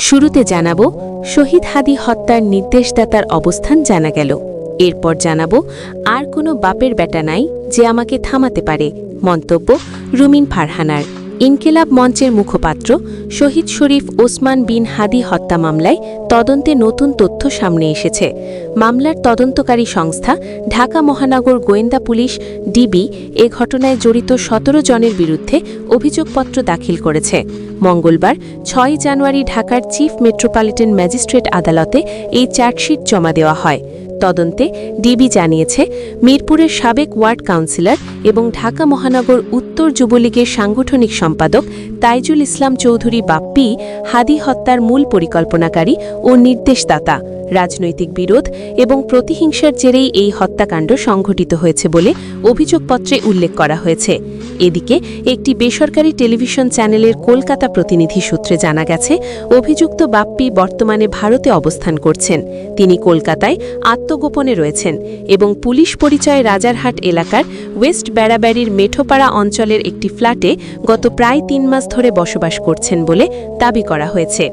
শুরুতে জানাবো শহীদ হাদি হত্যার নির্দেশদাতার অবস্থান জানা গেল। এরপর জানাবো আর কোনো বাপের বেটা নাই যে আমাকে থামাতে পারে। মন্তব্য রুমিন ফারহানার। ইনকিলাব মঞ্চের মুখপাত্র শহীদ শরীফ ওসমান বিন হাদি হত্যা মামলায় তদন্তে নতুন তথ্য সামনে এসেছে। মামলার তদন্তকারী সংস্থা ঢাকা মহানগর গোয়েন্দা পুলিশ ডিবি এ ঘটনায় জড়িত ১৭ জনের বিরুদ্ধে অভিযোগপত্র দাখিল করেছে। মঙ্গলবার ৬ জানুয়ারি ঢাকার চিফ মেট্রোপলিটন ম্যাজিস্ট্রেট আদালতে এই চার্জশিট জমা দেওয়া হয়। তদন্তে ডিবি জানিয়েছে, মিরপুরের সাবেক ওয়ার্ড কাউন্সিলর এবং ঢাকা মহানগর উত্তর যুবলীগের সাংগঠনিক সম্পাদক তাইজুল ইসলাম চৌধুরী বাপ্পি হাদি হত্যার মূল পরিকল্পনাকারী ও নির্দেশদাতা। রাজনৈতিক বিরোধ এবং প্রতিহিংসার জেরেই এই হত্যাকাণ্ড সংঘটিত হয়েছে বলে অভিযোগপত্রে উল্লেখ করা হয়েছে। এদিকে একটি বেসরকারি টেলিভিশন চ্যানেলের কলকাতা প্রতিনিধি সূত্রে জানা গেছে, অভিযুক্ত বাপ্পি বর্তমানে ভারতে অবস্থান করছেন। তিনি কলকাতায় আত্মগোপনে রয়েছেন এবং পুলিশ পরিচয়ে রাজারহাট এলাকার ওয়েস্ট বেড়াবাড়ির মেঠোপাড়া অঞ্চলের একটি ফ্ল্যাটে গত প্রায় ৩ মাস ধরে বসবাস করছেন বলে দাবি করা হয়েছে।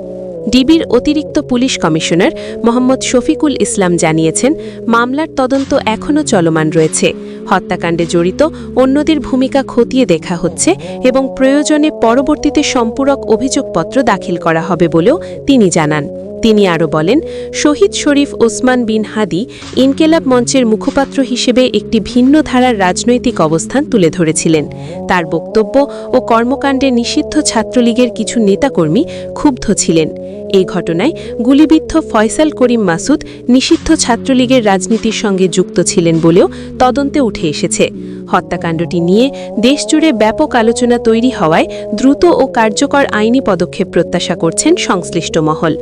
ডিবির অতিরিক্ত পুলিশ কমিশনার মোহাম্মদ শফিকুল ইসলাম জানিয়েছেন, মামলার তদন্ত এখনও চলমান রয়েছে। হত্যাকাণ্ডে জড়িত অন্যদের ভূমিকা খতিয়ে দেখা হচ্ছে এবং প্রয়োজনে পরবর্তীতে সম্পূরক অভিযোগপত্র দাখিল করা হবে বলেও তিনি জানান। তিনি আরও বলেন, শহীদ শরীফ ওসমান বিন হাদি ইনকিলাব মঞ্চের মুখপাত্র হিসেবে একটি ভিন্ন ধারার রাজনৈতিক অবস্থান তুলে ধরেছিলেন। তার বক্তব্য ও কর্মকাণ্ডে নিষিদ্ধ ছাত্রলীগের কিছু নেতাকর্মী ক্ষুব্ধ ছিলেন। এই ঘটনায় গুলিবিদ্ধ ফয়সাল করিম মাসুদ নিষিদ্ধ ছাত্রলীগের রাজনীতির সঙ্গে যুক্ত ছিলেন বলেও তদন্তে উঠে এসেছে। হত্যাকাণ্ডটি নিয়ে দেশজুড়ে ব্যাপক আলোচনা তৈরি হওয়ায় দ্রুত ও কার্যকর আইনি পদক্ষেপ প্রত্যাশা করছেন সংশ্লিষ্ট মহল।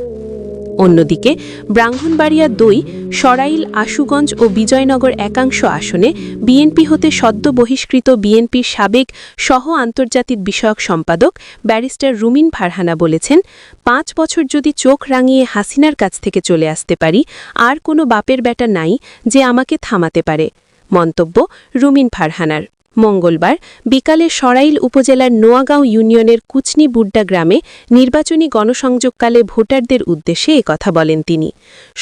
অন্যদিকে ব্রাহ্মণবাড়িয়া ২, সরাইল, আশুগঞ্জ ও বিজয়নগর একাংশ আসনে বিএনপি হতে সদ্য বহিষ্কৃত বিএনপির সাবেক সহ আন্তর্জাতিক বিষয়ক সম্পাদক ব্যারিস্টার রুমিন ফারহানা বলেছেন, ৫ বছর যদি চোখ রাঙিয়ে হাসিনার কাছ থেকে চলে আসতে পারি, আর কোনো বাপের বেটা নাই যে আমাকে থামাতে পারে। মন্তব্য রুমিন ফারহানার। মঙ্গলবার বিকালে সরাইল উপজেলার নোয়াগাঁও ইউনিয়নের কুচনি বুড্ডা গ্রামে নির্বাচনী গণসংযোগকালে ভোটারদের উদ্দেশ্যে কথা বলেন তিনি।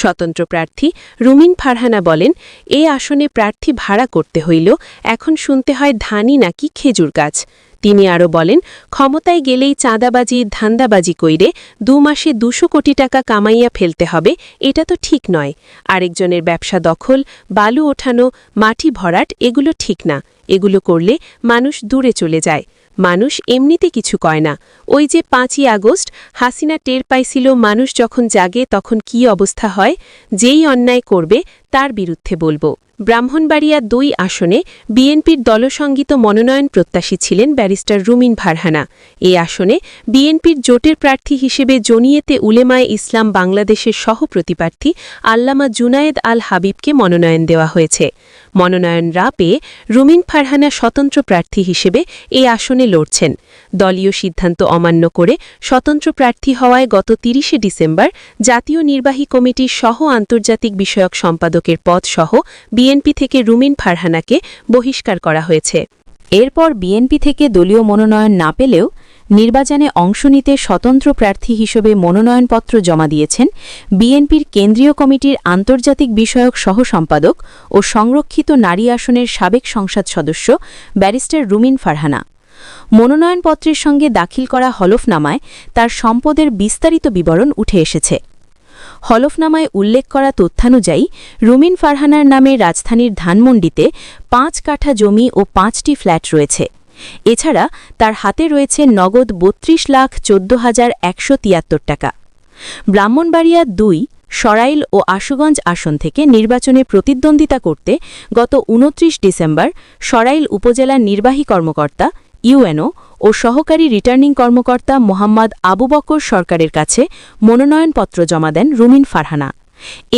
স্বতন্ত্র প্রার্থী রুমিন ফারহানা বলেন, এ আসনে প্রার্থী ভাড়া করতে হইল এখন শুনতে হয় ধানি নাকি খেজুর গাছ। তিনি আরও বলেন, ক্ষমতায় গেলেই চাঁদাবাজি ধান্দাবাজি কইরে ২ মাসে ২০০ কোটি টাকা কামাইয়া ফেলতে হবে, এটা তো ঠিক নয়। আরেকজনের ব্যবসা দখল, বালু ওঠানো, মাটি ভরাট এগুলো ঠিক না। এগুলো করলে মানুষ দূরে চলে যায়। মানুষ এমনিতে কিছু কয় না। ওই যে ৫ই আগস্ট হাসিনা টের পাইছিল মানুষ যখন জাগে তখন কি অবস্থা হয়, যেই অন্যায় করবে তার বিরুদ্ধে বলবো। ব্রাহ্মণবাড়িয়া ২ আসনে বিএনপির দলসংগীত মনোনয়ন প্রত্যাশী ছিলেন ব্যারিস্টার রুমিন ফারহানা। এই আসনে বিএনপির জোটের প্রার্থী হিসেবে জমিয়েতে উলেমায়ে ইসলাম বাংলাদেশের সহপ্রতিপ্রার্থী আল্লামা জুনায়েদ আল হাবিবকে মনোনয়ন দেওয়া হয়েছে। মনোনয়ন না পেয়ে রুমিন ফারহানা স্বতন্ত্র প্রার্থী হিসেবে এই আসনে লড়ছেন। দলীয় সিদ্ধান্ত অমান্য করে স্বতন্ত্র প্রার্থী হওয়ায় গত ৩০শে ডিসেম্বর জাতীয় নির্বাহী কমিটির সহ আন্তর্জাতিক বিষয়ক সম্পাদকের পদসহ বিএনপি থেকে রুমিন ফারহানাকে বহিষ্কার করা হয়েছে। এরপর বিএনপি থেকে দলীয় মনোনয়ন না পেলেও নির্বাচনে অংশ নিতে স্বতন্ত্র প্রার্থী হিসেবে মনোনয়নপত্র জমা দিয়েছেন বিএনপির কেন্দ্রীয় কমিটির আন্তর্জাতিক বিষয়ক সহ সম্পাদক ও সংরক্ষিত নারী আসনের সাবেক সংসদ সদস্য ব্যারিস্টার রুমিন ফারহানা। মনোনয়নপত্রের সঙ্গে দাখিল করা হলফনামায় তার সম্পদের বিস্তারিত বিবরণ উঠে এসেছে। হলফনামায় উল্লেখ করা তথ্যানুযায়ী রুমিন ফারহানার নামে রাজধানীর ধানমন্ডিতে ৫ কাঠা জমি ও ৫টি ফ্ল্যাট রয়েছে। এছাড়া তার হাতে রয়েছে নগদ ৩২,১৪,১৭৩ টাকা। ব্রাহ্মণবাড়িয়া ২, সরাইল ও আশুগঞ্জ আসন থেকে নির্বাচনে প্রতিদ্বন্দ্বিতা করতে গত ২৯ ডিসেম্বর সরাইল উপজেলার নির্বাহী কর্মকর্তা ইউএনও ও সহকারী রিটার্নিং কর্মকর্তা মোহাম্মদ আবু বকর সরকারের কাছে মনোনয়নপত্র জমা দেন রুমিন ফারহানা।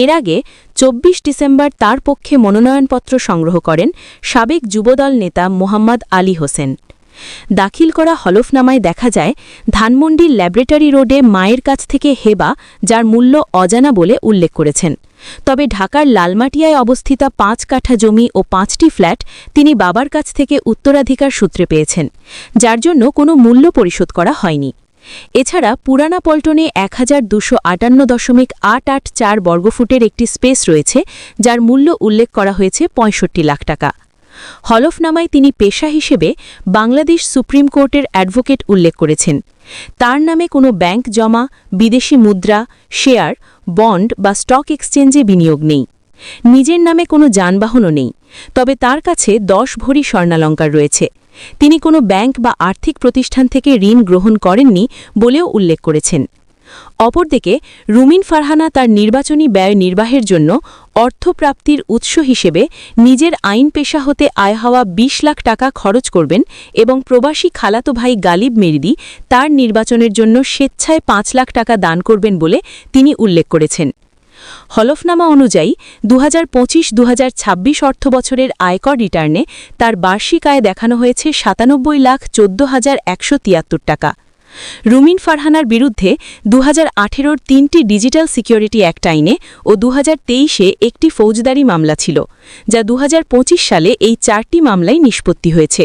এর আগে ২৪ ডিসেম্বর তার পক্ষে মনোনয়নপত্র সংগ্রহ করেন সাবেক যুবদল নেতা মোহাম্মদ আলী হোসেন। দাখিল করা হলফনামায় দেখা যায়, ধানমন্ডির ল্যাবরেটরি রোডে মায়ের কাছ থেকে হেবা, যার মূল্য অজানা বলে উল্লেখ করেছেন। তবে ঢাকার লালমাটিয়ায় অবস্থিত ৫ কাঠা জমি ও ৫টি ফ্ল্যাট তিনি বাবার কাছ থেকে উত্তরাধিকার সূত্রে পেয়েছেন, যার জন্য কোনো মূল্য পরিশোধ করা হয়নি। এছাড়া পুরানা পল্টনে 1258.884 বর্গফুটের একটি স্পেস রয়েছে, যার মূল্য উল্লেখ করা হয়েছে 65 লাখ টাকা। হলফনামায় তিনি পেশা হিসেবে বাংলাদেশ সুপ্রিম কোর্টের অ্যাডভোকেট উল্লেখ করেছেন। তার নামে কোনো ব্যাংক জমা, বিদেশি মুদ্রা, শেয়ার, বন্ড বা স্টক এক্সচেঞ্জে বিনিয়োগ নেই। নিজের নামে কোনো যানবাহনও নেই, তবে তার কাছে 10 ভরি স্বর্ণালঙ্কার রয়েছে। তিনি কোনো ব্যাংক বা আর্থিক প্রতিষ্ঠান থেকে ঋণ গ্রহণ করেননি বলেও উল্লেখ করেছেন। অপরদিকে রুমিন ফারহানা তার নির্বাচনী ব্যয় নির্বাহের জন্য অর্থপ্রাপ্তির উৎস হিসেবে নিজের আইন পেশা হতে আয় হওয়া 20 লাখ টাকা খরচ করবেন এবং প্রবাসী খালাতো ভাই গালিব মেরিদি তার নির্বাচনের জন্য স্বেচ্ছায় 5 লাখ টাকা দান করবেন বলে তিনি উল্লেখ করেছেন। হলফনামা অনুযায়ী 2025-2026 অর্থবছরের আয়কর রিটার্নে তার বার্ষিক আয় দেখানো হয়েছে 97,14,173 টাকা। রুমিন ফারহানার বিরুদ্ধে 2018-র 3টি ডিজিটাল সিকিউরিটি অ্যাক্ট আইনে ও 2023-এ একটি ফৌজদারি মামলা ছিল, যা 2025 সালে এই 4টি মামলায় নিষ্পত্তি হয়েছে।